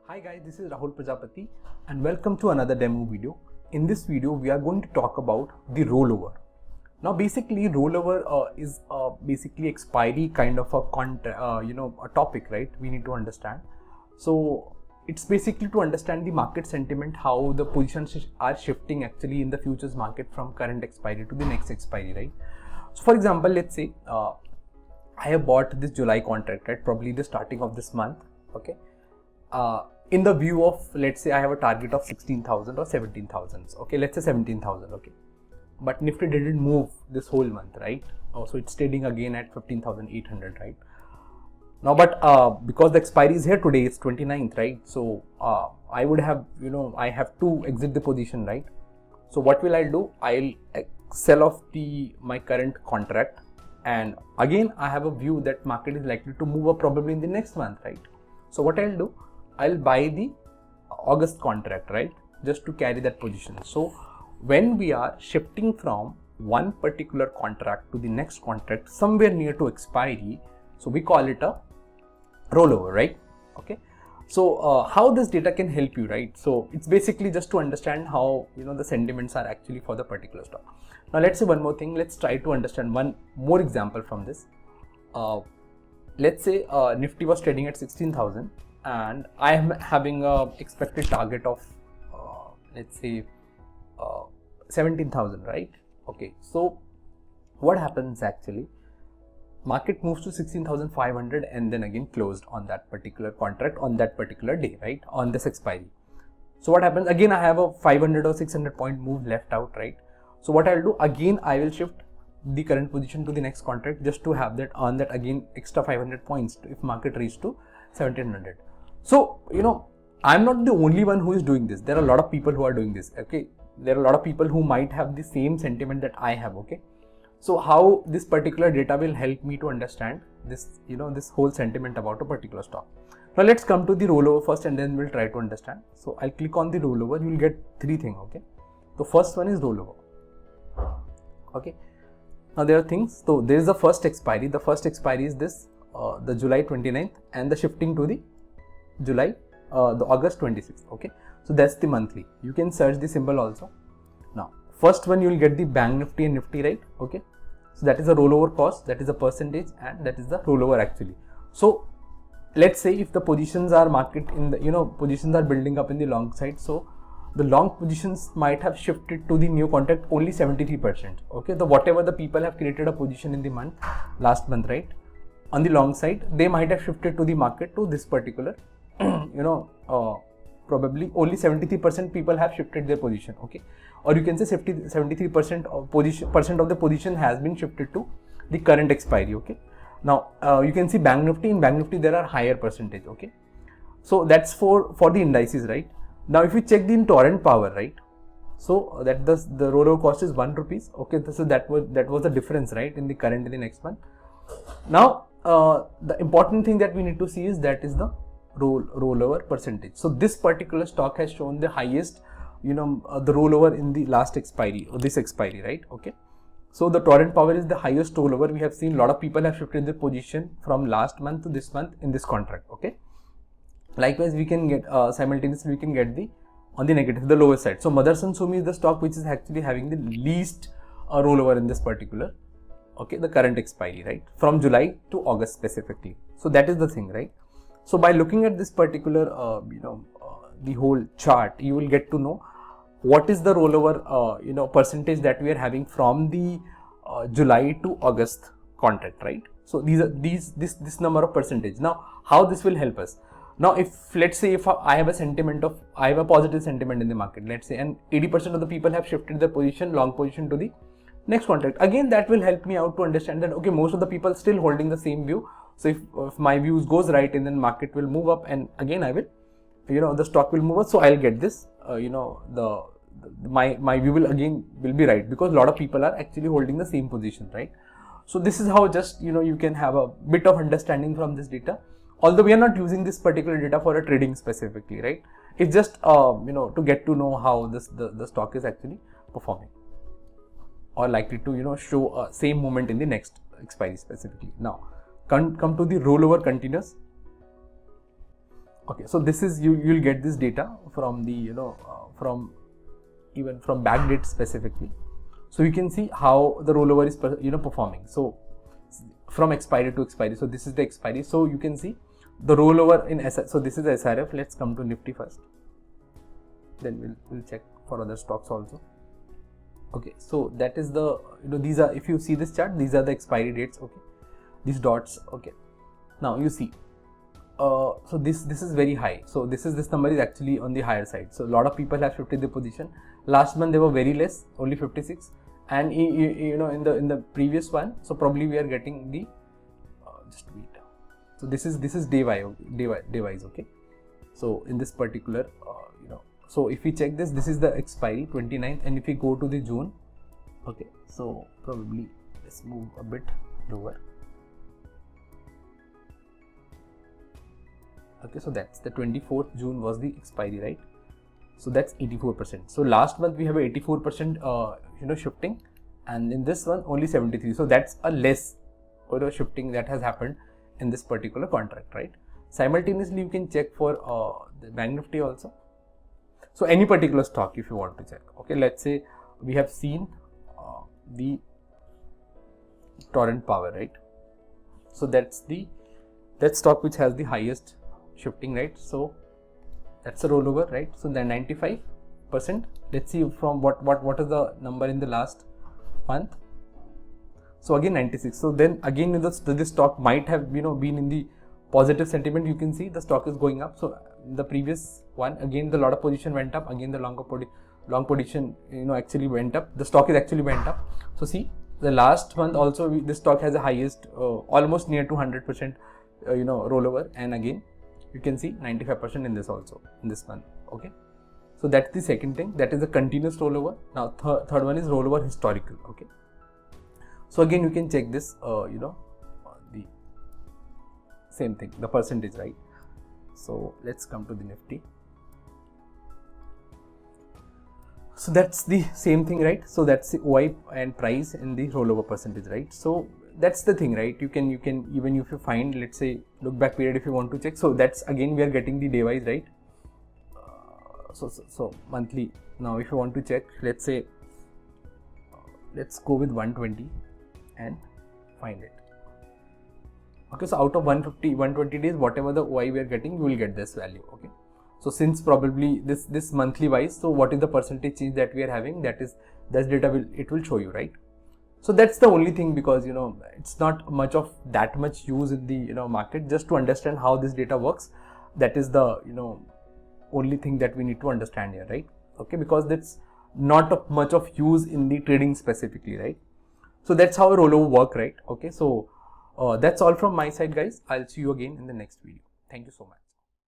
Hi guys, this is Rahul Prajapati and welcome to another demo video. In this video, we are going to talk about the rollover. Now, basically, rollover is basically expiry kind of a topic, right? We need to understand. So it's basically to understand the market sentiment, how the positions are shifting actually in the futures market from current expiry to the next expiry, right? So, for example, let's say I have bought this July contract, right? Probably the starting of this month, okay? In the view of, let's say I have a target of 16,000 or 17,000, okay, let's say 17,000, okay, but Nifty didn't move this whole month, right? So it's trading again at 15,800, right? Now, but because the expiry is here today, it's 29th, right? So I would have, I have to exit the position, right? So what will I do? I'll sell off my current contract, and again I have a view that market is likely to move up probably in the next month, right? So what I'll do, I'll buy the August contract, right? Just to carry that position. So when we are shifting from one particular contract to the next contract somewhere near to expiry, so we call it a rollover, right? Okay. So how this data can help you, right? So it's basically just to understand how the sentiments are actually for the particular stock. Now let's say one more thing. Let's try to understand one more example from this. Let's say Nifty was trading at 16,000 and I am having a expected target of let's say 17,000, right? Okay, so what happens actually? Market moves to 16,500 and then again closed on that particular contract on that particular day, right? On this expiry. So what happens? Again, I have a 500 or 600 point move left out, right? So what I'll do, again, I will shift the current position to the next contract just to have that on that again extra 500 points if market reach to 1700. So I'm not the only one who is doing this. There are a lot of people who are doing this. Okay, there are a lot of people who might have the same sentiment that I have. Okay, so how this particular data will help me to understand this this whole sentiment about a particular stock. Now let's come to the rollover first and then we'll try to understand. So I'll click on the rollover. You will get three things. Okay, the first one is rollover. Okay, now there are things. So there is the first expiry. The first expiry is this the July 29th and the shifting to the July the August 26th. Okay, so that's the monthly. You can search the symbol also. Now first one you will get the Bank Nifty and Nifty, right? Okay, so that is the rollover cost, that is the percentage, and that is the rollover actually. So let's say if the positions are market in the positions are building up in the long side, so the long positions might have shifted to the new contract only 73%. Okay, the whatever the people have created a position in the last month, right? On the long side, they might have shifted to the market to this particular probably only 73% people have shifted their position. Okay, or you can say 73% of the position has been shifted to the current expiry. Okay, now you can see Bank Nifty. In Bank Nifty there are higher percentage. Okay, so that's for the indices, right? Now if you check the torrent power, right, so that the rollover cost is 1 rupees. Okay, so that was the difference, right, in the current and the next month. Now the important thing that we need to see is that is the rollover percentage. So this particular stock has shown the highest the rollover in the last expiry or this expiry, right? Okay, so the torrent power is the highest rollover. We have seen a lot of people have shifted their position from last month to this month in this contract. Okay, likewise we can get simultaneously we can get the on the negative, the lower side. So Motherson Sumi is the stock which is actually having the least rollover in this particular the current expiry, right, from July to August specifically. So that is the thing, right? So by looking at this particular the whole chart, you will get to know what is the rollover percentage that we are having from the July to August contract, right? So these are this number of percentage. Now how this will help us? Now if let's say if I have a positive sentiment in the market, let's say, and 80% of the people have shifted their position, long position, to the next contract, again that will help me out to understand that okay, most of the people still holding the same view. So if my views goes right, and then market will move up, and again I will the stock will move up, so I'll get this my view will be right, because a lot of people are actually holding the same position, right? So this is how just you can have a bit of understanding from this data, although we are not using this particular data for a trading specifically, right? It's just to get to know how the stock is actually performing or likely to show same movement in the next expiry specifically. Now come to the rollover continuous. Okay, so this is you'll get this data from the from even from backdate specifically. So you can see how the rollover is performing. So from expiry to expiry. So this is the expiry. So you can see the rollover in so this is the SRF. Let's come to Nifty first. Then we'll check for other stocks also. Okay, so that is the these are, if you see this chart, these are the expiry dates. Okay, these dots. Okay, now you see. So this is very high. So this number is actually on the higher side. So a lot of people have shifted their position. Last month they were very less, only 56, and in the previous one. So probably we are getting the just wait. So this is day wise. Okay. So in this particular so if we check this is the expiry 29th, and if we go to the June. Okay. So probably let's move a bit lower. Okay, so that's the 24th June was the expiry, right? So that's 84%. So last month we have a 84% shifting, and in this one only 73. So that's a less shifting that has happened in this particular contract, right? Simultaneously you can check for the Bank Nifty also. So any particular stock if you want to check. Okay, let's say we have seen the Torrent Power, right? So that's that stock which has the highest shifting, right? So that's a rollover, right? So then 95%. Let's see from what is the number in the last month. So again 96. So then again this stock might have been in the positive sentiment. You can see the stock is going up. So the previous one, again the lot of position went up. Again the long position actually went up. The stock is actually went up. So see the last month also this stock has the highest almost near to 100% rollover, and again you can see 95% in this also in this month. Okay, so that's the second thing, that is a continuous rollover. Now third one is rollover historical. Okay, so again you can check this the same thing, the percentage, right? So let's come to the Nifty. So that's the same thing, right? So that's the OI and price in the rollover percentage, right? So that's the thing, right? You can even if you find, let's say, look back period if you want to check. So that's again we are getting the day wise, right? So monthly. Now if you want to check, let's say let's go with 120 and find it. Okay, so out of 120 days, whatever the OI we are getting, we will get this value. Okay, so since probably this monthly wise, so what is the percentage change that we are having? That data will show you, right? So that's the only thing, because it's not much of that much use in the market. Just to understand how this data works, that is the only thing that we need to understand here, right? Okay, because that's not much of use in the trading specifically, right? So that's how a rollover work, right? Okay, so that's all from my side, guys. I'll see you again in the next video. Thank you so much.